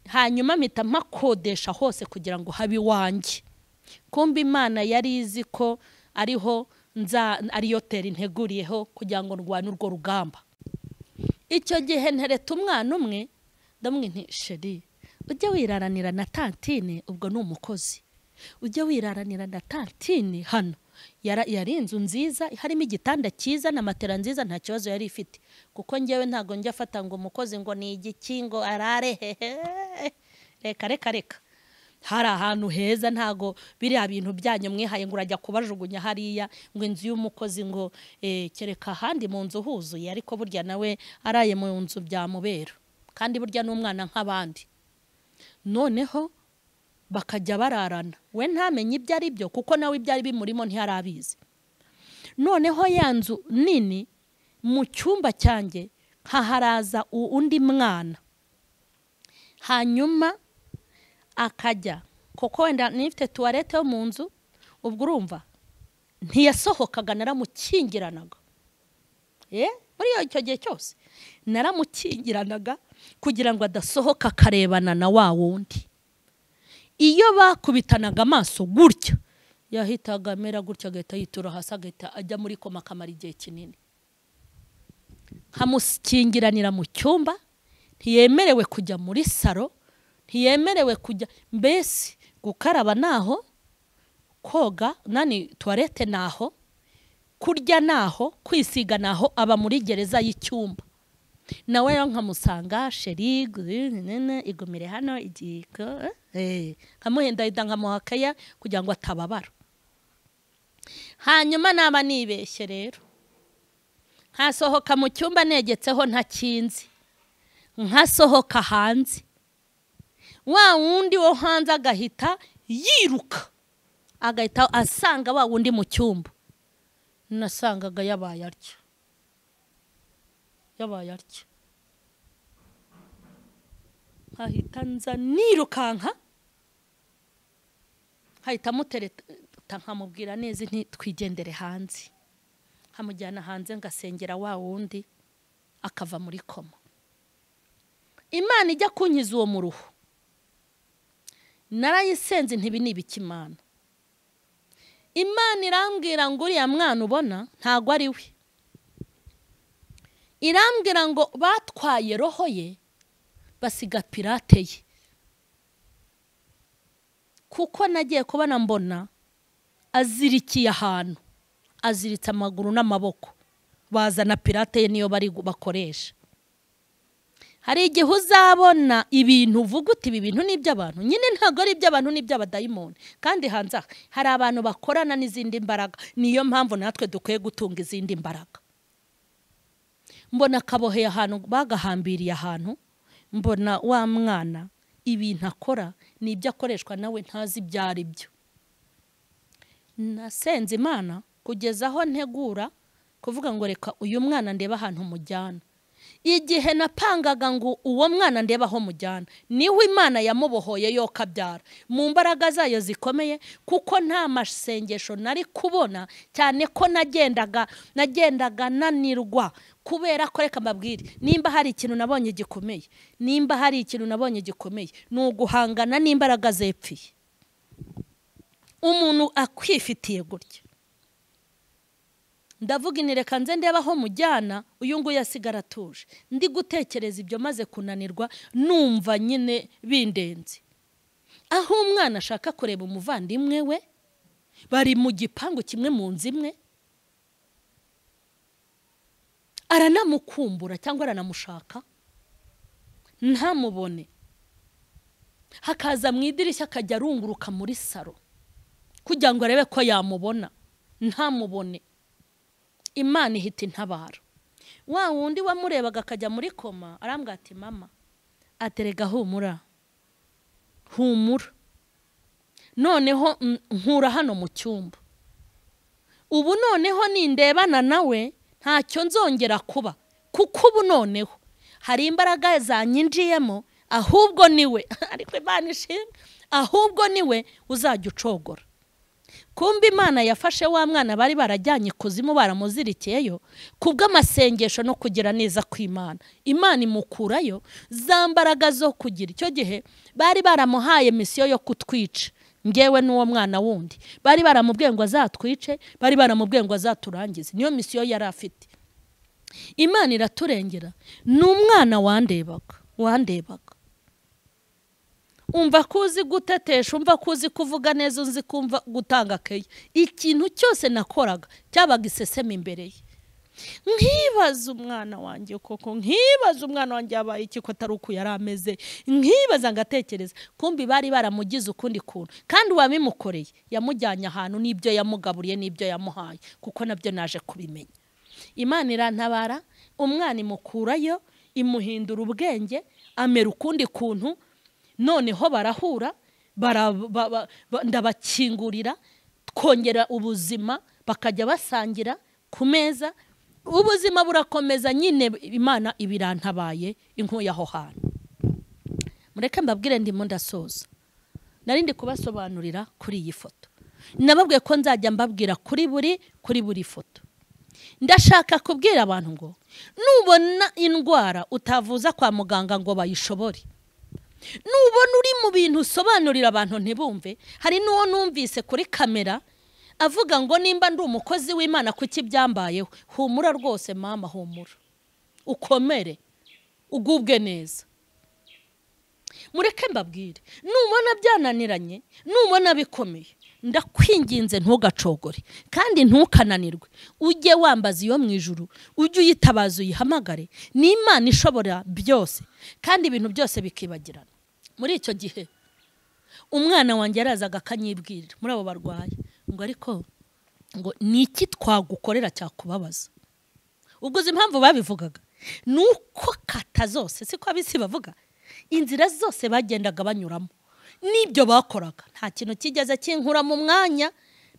hanyuma mpita mpakodesha hose kugira ngo habe iwanjye. Kumbe Imana yari izi ko ariho ariyo tere nteguriyeho kugira ngo ndwane urwo rugamba. Icyo gihe ntereta umwana umwe, ndamubwira nti sheri, ujye wiraranira na tantine, ubwo ni umukozi, ujye wiraranira na tantine hano. Yari inzu nziza, harimo igitanda cyiza na matera nziza, nta kibazo yari ifite. Kuko ngewe ntago njya afata ngo umukozi ngo ni igikingo arare reka. Hari ahantu heza, ntago biriya bintu byanyu mwihaye ngo urajya kubajugunya hariya ngo inzu y'umukozi ngo kereka ahandi mu nzu huzuye, ariko burya nawe araye mu nzu byamubera, kandi burya n'umwana nk'abandi. Noneho bakajya bararana, we ntamenye ibyo ari byo, kuko nawe ibyari bimurimo ntiyarabizi. Noneho ya nzu nini, mu cyumba cyanjye haharaza undi mwana, hanyuma akajya, kuko wenda nifite tuwarete yo mu nzu, ubwo urumva ntiyasohokaga, naramukingiranaga. Muri icyo gihe cyose naramukingiranaga kugira ngo adasohoka akarebana na wa wundi. Iyo bakubitanaga amaso gutya, yahitaga amera gutya, agahita yitura hasi, agahita ajya muri koma, akamara igihe kinini. Nkamukingiranira mu cyumba, ntiyemerewe kujya muri saro, ntiyemerewe kujya, mbese gukaraba naho, koga tuwarete naho, kurya naho, kwisiga naho, aba muri gereza y'icyumba. Nawe rero nkamusanga, sheri igumire hano igiko, nkamuhendahita nkamuhakaya kugira ngo atababara. hanyuma naba nibeshye rero nkasohoka mu cyumba negetseho ntakinzi, nkasohoka hanze, wa wundi wo hanze agahita yiruka, agahita asanga wa wundi mu cyumba, nasangaga yabaye atya, hahita nza nirukanka, hahita mutereta nkamubwira neza nti twigendere hanze, nkamujyana hanze ngasengera wa wundi akava muri koma. Imana ijya kunkiza uwo muruho, narayisenze ntibi nibiki Imana. Imana irambwira ngo uriya mwana ubona ntago ari we, irambwira ngo batwaye roho ye basiga pirate ye, kuko nagiye kubona mbona azirikiye ahantu, aziritse amaguru n'amaboko, bazana pirate ye niyo bari bakoresha. Hari igihe uzabona ibintu uvuga uti ibi bintu ni iby'abantu, nyine ntago ari iby'abantu, ni iby'abadayimoni. Kandi hanze hari abantu bakorana n'izindi mbaraga, niyo mpamvu natwe dukwiye gutunga izindi mbaraga. Mbona kaboheye ahantu, bagahambiriye ahantu, mbona wa mwana ibintu akora ni ibyo akoreshwa nawe ntazi ibyo ari byo. Nasenze Imana kugeza aho ntegura kuvuga ngo reka uyu mwana ndeba ahantu mujyana. Igihe napangaga ngo uwo mwana ndeba aho mujyana, niho Imana yamubohoye yo kabyara mu mbaraga zayo zikomeye, kuko nta masengesho nari kubona, cyane ko nagendaga nanirwa. Kubera ko reka mbabwire, nimba hari ikintu nabonye gikomeye, ni uguhangana n'imbaraga zepfiye. Umuntu akwifitiye gutya, ndavuga ni reka nze ndeba aho mujyana, uyu nguyu asigara atuje, ndi gutekereza ibyo maze kunanirwa, numva nyine bindenze. Aho umwana ashaka kureba umuvandimwe we, bari mu gipangu kimwe mu nzu imwe, aranamukumbura cyangwa aranamushaka ntamubone, hakaza mu idirishya akajya arunguruka muri saro kugira ngo arebe ko yamubona, ntamubone. Imana ihita intabara. Wa wundi wamurebaga akajya muri koma arambwira ati mama, aterega humura, noneho nkura hano mu cyumba, ubu noneho nindebana nawe ntacyo nzongera kuba, kuko ubu noneho hari imbaraga zanyinjiyemo, ahubwo niwe ariko Imana ishimwe, ahubwo niwe uzajya ucogora. Kumbe Imana yafashe wa mwana bari barajyanye kuzimu, baramuzirikiyeyo kubw'amasengesho no kugira neza kw'Imana. Imana imukurayo za mbaraga zo kugira. Icyo gihe bari baramuhaye misiyo yo kutwica, ngewe n'uwo mwana wundi bari baramubwiye ngo azatwice, bari baramubwiye ngo azaturangize, niyo misiyo yari afite. Imana iraturengera. Ni umwana wandebaga, umva kuzi gutetesha, umva kuzi kuvuga neza, unzi kumva gutanga keya. Ikintu cyose nakoraga cyabaga iseseme imbere ye. Nkibaza umwana wanjye koko, nkibaza umwana wanjye yabaye iki ko atari uko yari ameze, nkibaza ngatekereza. Kumbi bari baramugize ukundi kuntu, kandi wabimukoreye yamujyanye ahantu n'ibyo yamugaburiye n'ibyo yamuhaye, kuko nabyo naje kubimenya. Imana irantabara, umwana imukurayo, imuhindura ubwenge, amera ukundi kuntu. Noneho barahura, ndabakingurira, twongera ubuzima, bakajya basangira ku meza, ubuzima burakomeza. Nyine Imana ibirantabaye inkuye aho hantu. Mureke mbabwire ndimo ndasoza, narindi kubasobanurira kuri iyi foto. Nababwiye ko nzajya mbabwira kuri buri foto. Ndashaka kubwira abantu ngo nubona indwara utavuza kwa muganga ngo bayishobore, nubona uri mu bintu usobanurira abantu ntibumve. Hari n'uwo numvise kuri kamera avuga ngo nimba ndi umukozi w'Imana kuki byambayeho. Humura rwose mama, humura, ukomere, ugubwe neza. Mureke mbabwire, nubona byananiranye, nubona bikomeye, ndakwinginze ntugacogore kandi ntukananirwe. Ujye wambaza iyo mu ijuru, ujye uyitabaza, uyihamagare. Ni Imana ishobora byose, kandi ibintu byose bikibagirana. Muri icyo gihe umwana wanjye yarazaga akanyibwirira muri abo barwaye ngo ariko ngo niki twagukorera cyakubabaza. Ubwo uzi impamvu babivugaga nuko kata zose siko abisi bavuga inzira zose bagendaga banyuramo nibyo bakoraga. Nta kintu kigeze kinkura mu mwanya,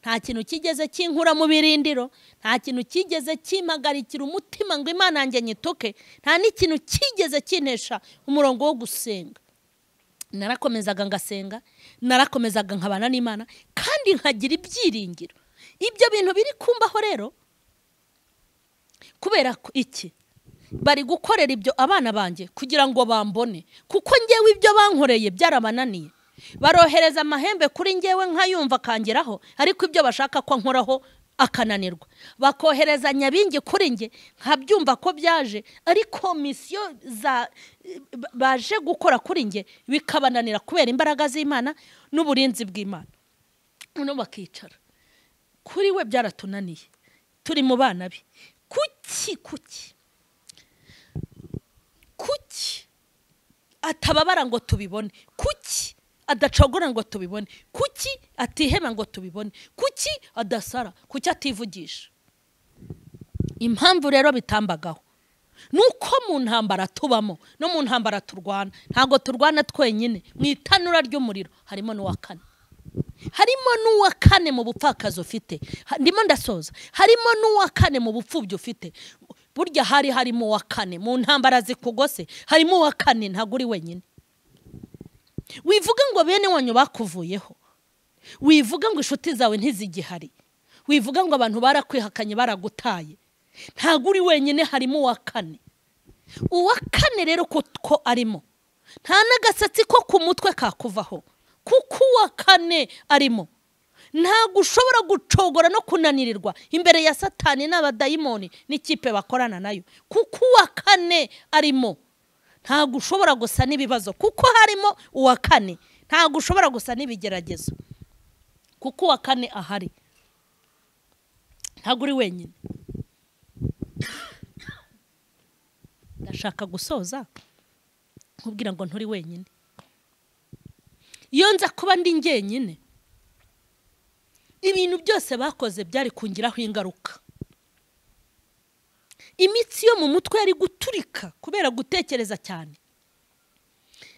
nta kintu kigeze kinkura mu birindiro, nta kintu kigeze kimagarikira umutima ngo Imana yanjye nyitoke, nta n'ikintu kigeze kinesha umurongo wo gusenga. Narakomezaga ngasenga, narakomezaga nkabana n'Imana kandi nkagira ibyiringiro. Ibyo bintu biri kumbaho rero kubera iki bari gukorera ibyo abana banjye kugira ngo bambone, kuko ngewe ibyo bankoreye byarabananiye. Barohereza amahembe kuri ngewe nkayumva kangeraho, ariko ibyo bashaka ko nkoraho akananirwa. Bakohereza nyabingi kuri nge nkabyumva ko byaje, ariko misiyo baje gukora kuri nge bikabananira kubera imbaraga z'Imana n'uburinzi bw'Imana. Uno bakicara kuri we byaratunaniye, turi mu bana be. Kuki atababara ngo tubibone, kuki adacogora ngo tubibone, kuki atihema ngo tubibone, kuki adasara, kuki ativugisha. Impamvu rero bitambagaho nuko mu ntambara tubamo no mu ntambara turwana, ntago turwana twenyine. Mu itanura ry'umuriro harimo n'uwa kane, harimo n'uwa kane mu bupfakazi ufite. Ndimo ndasoza, harimo n'uwa kane mu bupfubyi ufite. Burya harimo uwa kane mu ntambara zikugose, harimo uwa kane, ntago uri wenyine. Wivuga ngo bene wanyu bakuvuyeho, wivuga ngo inshuti zawe ntizigihari, wivuga ngo abantu barakwihakanye baragutaye, ntago uri wenyine, harimo uwa kane. Uwa kane rero ko arimo, nta n'agasatsi ko ku mutwe kakuvaho, kuko uwa kane arimo. Ntago ushobora gucogora no kunanirirwa imbere ya Satani n'abadayimoni n'ikipe bakorana nayo, kuko uwa kane arimo. Ntago ushobora gusa n'ibibazo kuko harimo uwa kane, ntago ushobora gusa n'ibigeragezo kuko uwa kane ahari. Ntago uri wenyine. Ndashaka gusoza nkubwira ngo nturi wenyine. Iyo nza kuba ndi njyenyine, ibintu byose bakoze byari kungiraho ingaruka. Imitsi yo mu mutwe yari guturika kubera gutekereza cyane,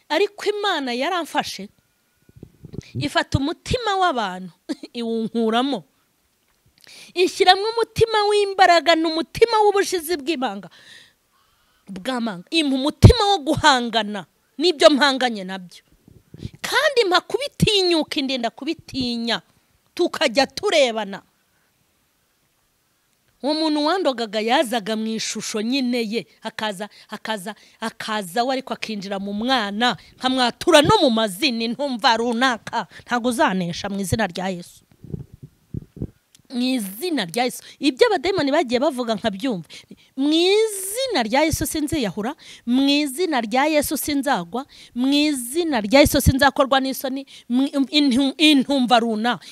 ariko Imana yaramfashe ifata umutima w'abantu iwunkuramo, ishyiramo umutima w'imbaraga n'umutima w'ubushizi bw'ibanga bw'amanga, impa umutima wo guhangana n'ibyo mpanganye nabyo, kandi mpa kubitinyuka, indenda kubitinya, tukajya turebana. Uwo muntu wandogaga yazaga mu ishusho nyine ye, akaza we ariko akinjira mu mwana, nkamwatura no mu mazina, ntumva runaka. Ntago uzanesha mu izina rya Yesu, mu izina rya Yesu. Ibyo abadayimoni bagiye bavuga nkabyumva, mu izina rya Yesu sinziyahura, mu izina rya Yesu sinzagwa, mu izina rya Yesu sinzakorwa n'isoni, intumva runaka.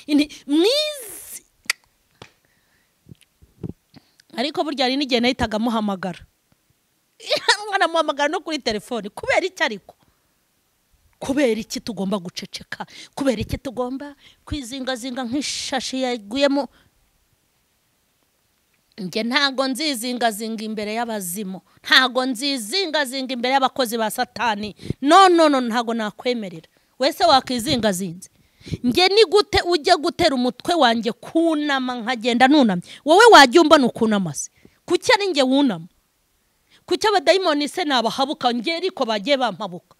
Ariko burya ari n'igihe nahitaga muhamagara, muhamagara no kuri telefone. Kubera iki ariko? Kubera iki tugomba guceceka? Kubera iki tugomba kwizingazinga nk'ishashi yaguyemo? Nge ntago nzizingazinga imbere y'abazimu, ntago nzizingazinga imbere y'abakozi ba Satani. No, ntago nakwemerera. Wese wakizingazinze. Nge ni gute ujya gutera umutwe wanjye kunama nkagenda nunamye? Wowe wajya umbona ukunama se? Kuki ari nge wunama? Kuki abadayimoni se nabahabuka nge ariko bagiye bampabuka?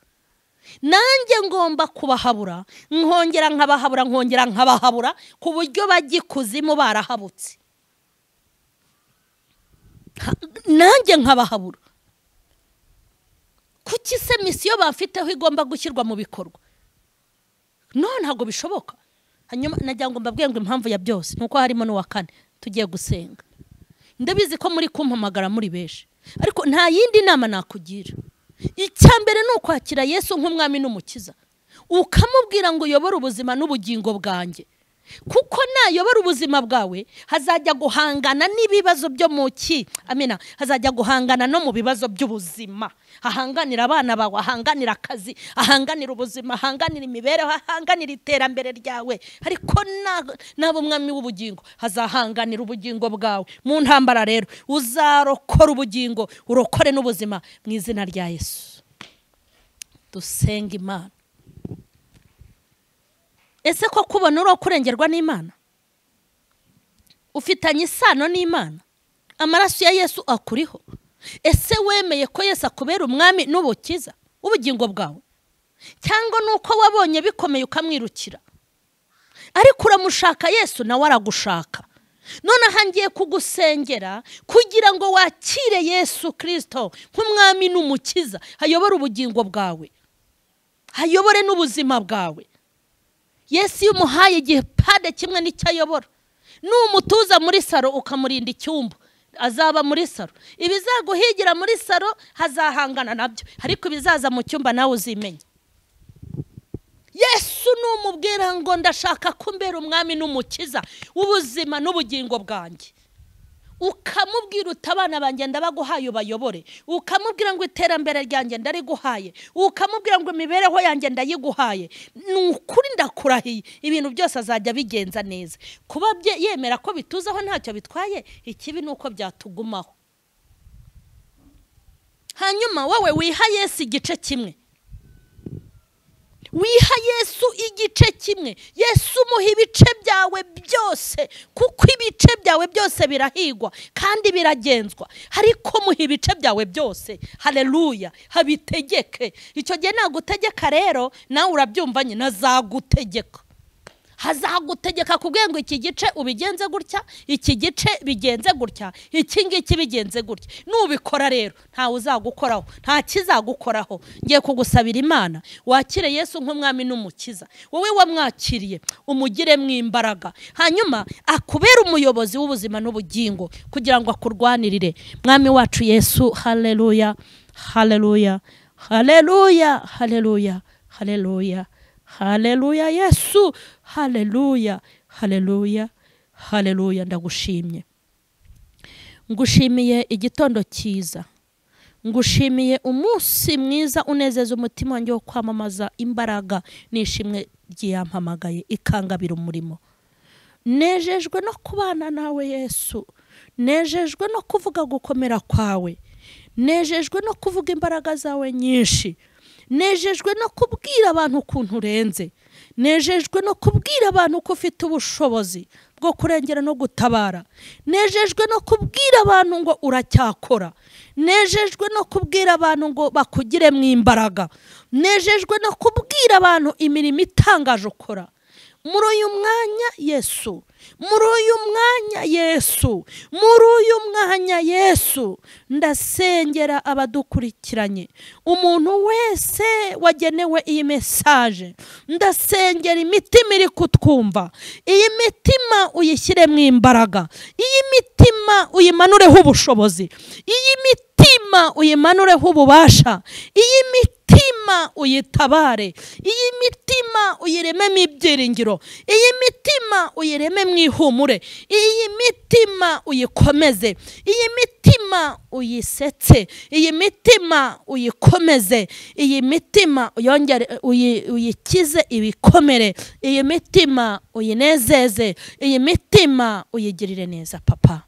Nanjye ngomba kubahabura, nkongera nkabahabura ku buryo bajya ikuzimu barahabutse. Nanjye nkabahabura. Kuki se misiyo bafiteho igomba gushyirwa mu bikorwa? No, ntago bishoboka. Hanyuma najya ngo mbabwiye ngo impamvu ya byose nuko harimo n'uwa kane. Tugiye gusenga. Ndabizi ko muri kumpamagara muri benshi, ariko nta yindi nama nakugira. Icyambere ni ukwakira Yesu nk'umwami n'umukiza, ukamubwira ngo uyobore ubuzima n'ubugingo bwanjye. kuko nayobora ubuzima bwawe hazajya guhangana n'ibibazo byo mu ki amina hazajya guhangana no mu bibazo by'ubuzima ahanganira abana bawe ahanganira akazi ahanganira ubuzima ahanganira imibereho ahanganira iterambere ryawe ariko nabo umwami w'ubugingo hazahanganira ubugingo bwawe mu ntambara rero uzarokora ubugingo urokore n'ubuzima mu izina rya Yesu dusenga Imana. Ese ko kubona uro kurengerwa n'Imana ufitanye isano n'Imana amaraso ya Yesu akuriho? Ese wemeye ko Yesu akubera umwami n'ubukiza ubugingo bwawe cyangwa nuko wabonye bikomeye ukamwirukira ariko uramushaka Yesu nawe aragushaka? None hangiye kugusengera kugira ngo wakire Yesu Kristo nk'umwami n'umukiza hayobora ubugingo bwawe hayobore n'ubuzima bwawe. Yesu yumuhaye igipande kimwe n'icyayobora n'umutuza muri saro ukamurinda icyumba azaba muri saro ibizaguhigira muri saro hazahangana nabyo ariko bizaza mu cyumba nawe uzimenye. Yesu numubwira ngo ndashaka kumbera umwami n'umukiza ubuzima n'ubugingo bwanjye ukamubwira utabana banjye ndabaguhaye ubayobore ukamubwira ngo iterambere ryanjye ndariguhaye ukamubwira ngo imibereho yanjye ndayiguhaye n'ukuri ndakurahiye ibintu byose azajya bigenza neza kuba yemera ko bituzaho ntacyo bitwaye ikibi nuko byatugumaho. Hanyuma wowe wiha Yesu igice kimwe wiha Yesu igice kimwe Yesu muha ibice byawe byose kuko ibice byawe byose birahigwa kandi biragenzwa ariko muha ibice byawe byose haleluya habitegeke. Icyo gihe nagutegeka rero nawe urabyumva nyine azagutegeka hazagutegeka kubwira ngo iki gice ubigenze gutya iki gice bigenze gutya iki ngiki bigenze gutya nubikora rero ntawe uzagukoraho nta kizagukoraho. Ngiye kugusabira Imana wakire Yesu nk'umwami n'umukiza wowe wamwakiriye umugire mwimbaraga hanyuma akubera umuyobozi w'ubuzima n'ubugingo kugira ngo akurwanirire. Mwami wacu Yesu haleluya haleluya haleluya haleluya haleluya haleluya Yesu haleluya haleluya haleluya ndagushimye ngushimiye igitondo cyiza ngushimiye umunsi mwiza unezeza umutima wanjye wo kwamamaza imbaraga nishimwe ryampamagaye ikangabira umurimo. Nejejwe no kubana nawe Yesu nejejwe no kuvuga gukomera kwawe nejejwe no kuvuga imbaraga zawe nyinshi nejejwe no kubwira abantu ukuntu urenze nejejwe no kubwira abantu ko ufite ubushobozi bwo kurengera no gutabara nejejwe no kubwira abantu ngo uracyakora nejejwe no kubwira abantu ngo bakugire mu imbaraga nejejwe no kubwira abantu imirimo itangaje ukora muri uyu mwanya Yesu muri uyu mwanya Yesu muri uyu mwanya Yesu ndasengera abadukurikiranye umuntu wese wagenewe iyi message ndasengera imitima iri kutwumva iyi mitima uyishyire mu imbaraga iyi mitima uyimanureho ubushobozi iyi mitima uyimanureho ububasha iyi mitima uyitabare iyi mitima uyirememo ibyiringiro iyi mitima uyireme mu ihumure iyi mitima uyikomeze iyi mitima uyisetse iyi mitima uyikomeze iyi mitima uyongere uyikize ibikomere iyi mitima uyinezeze iyi mitima uyigirire neza papa.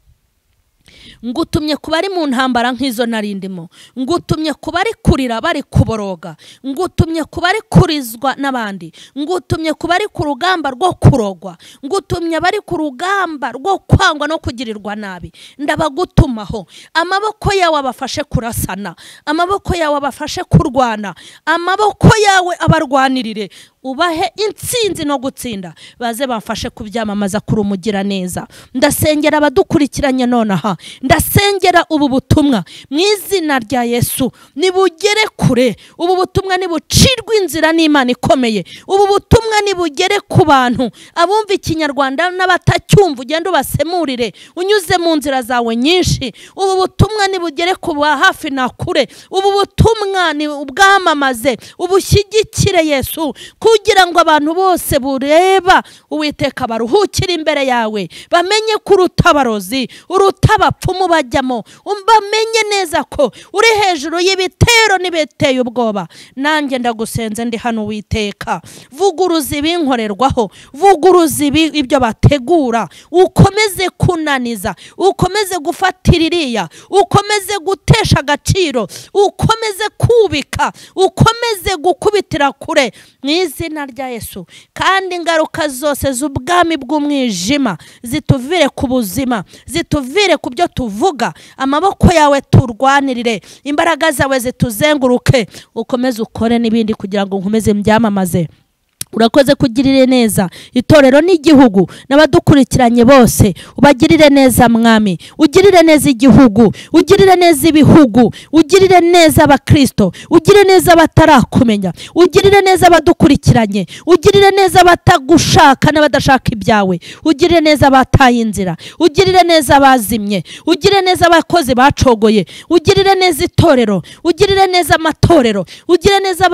Ngutumye kubari mu ntambara nk'izo narindimo ngutumye kubari kurira bari kuboroga ngutumye kubari kurizwa n'abandi ngutumye kubari ku rugamba rwo kurogwa ngutumye bari ku rugamba rwo kwangwa no kugirirwa nabi ndabagutumaho amaboko yawe abafashe kurasana amaboko yawe abafashe kurwana amaboko yawe abarwanirire ubahe intsinzi no gutsinda baze bamfashe kubyamamaza kuri umugira neza. Ndasengera abadukurikiranye nonaha ndasengera ubu butumwa mu izina rya Yesu, nibugere kure. Ubu butumwa nibucirwe inzira n'Imana ikomeye. Ubu butumwa nibugere ku bantu abumva ikinyarwanda n'abatacyumva, ugende ubasemurire unyuze mu nzira zawe nyinshi. Ubu butumwa nibugere ku ba hafi na kure. Ubu butumwa ni ubwamamaze, ubushyigikire Yesu, kugira ngo abantu bose bureba Uwiteka baruhukire imbere yawe, bamenye ko urutabarozi, urutabapfumu bajyamo, bamenye neza ko uri hejuru y'ibitero n'ibiteye ubwoba. Nanjye ndagusenze ndi hano Uwiteka, vuguruza ibinkorerwaho, vuguruza ibyo bategura, ukomeze kunaniza, ukomeze gufatira iriya, ukomeze gutesha agaciro, ukomeze kubika, ukomeze gukubitira kure mu izina rya Yesu. Kandi ingaruka zose z'ubwami bw'umwijima zituvire ku buzima, zituvire ku byo tuvuga. Amaboko yawe turwanirire, imbaraga zawe zituzenguruke, ukomeze ukore n'ibindi kugira ngo nkomeze mbyamamaze. Urakoze kugirire neza itorero n'igihugu n'abadukurikiranye bose, ubagirire neza Mwami, ugirire neza igihugu, ugirire neza ibihugu, ugirire neza abakristo, ugirire neza abatarakumenya, ugirire neza abadukurikiranye, ugirire neza abatagushaka n'abadashaka ibyawe, ugirire neza abataye inzira, ugirire neza abazimye, ugirire neza abakozi bacogoye, ugirire neza itorero, ugirire neza amatorero, ugirire neza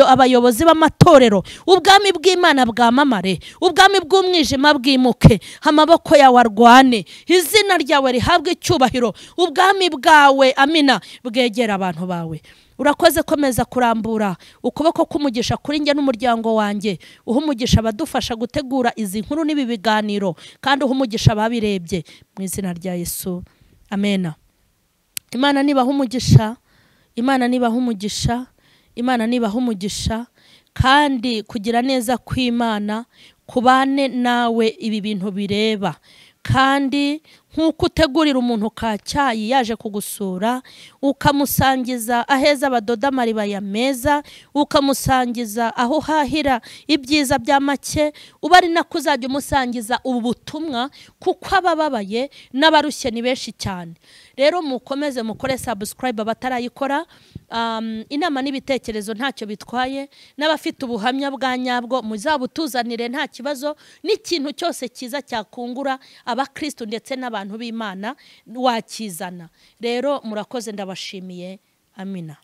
abayobozi b'amatorero. Ubwami bw'Imana bwamamare, ubwami bw'umwijima bwimuke, amaboko yawe arwane, izina ryawe rihabwe icyubahiro, ubwami bwawe amina bwegera abantu bawe. Urakoze komeza kurambura ukuboko k'umugisha kuri njye n'umuryango wanjye, umugisha abadufasha gutegura izi nkuru n'ibi biganiro, kandi umugisha babirebye mu izina rya Yesu, amena. Imana nibaha umugisha, Imana nibaha umugisha, Imana nibaha umugisha, kandi kugira neza kw'Imana kubane nawe ibi bintu bireba. Kandi nk'uko utegurira umuntu ka cyayi yaje kugusura, ukamusangiza aheza badoda amaribaya meza, ukamusangiza aho hahira ibyiza bya make, uba ari nako uzajya umusangiza ubu butumwa, kuko abababaye n'abarushye ni benshi cyane. Rero mukomeze mukore subscribe abatarayikora. Inama n'ibitekerezo ntacyo bitwaye, n'abafite ubuhamya bwa nyabwo muzabutuzanire nta kibazo, n'ikintu cyose cyiza cyakungura abakristo ndetse n'abantu b'Imana wakizana. Rero murakoze, ndabashimiye. Amina.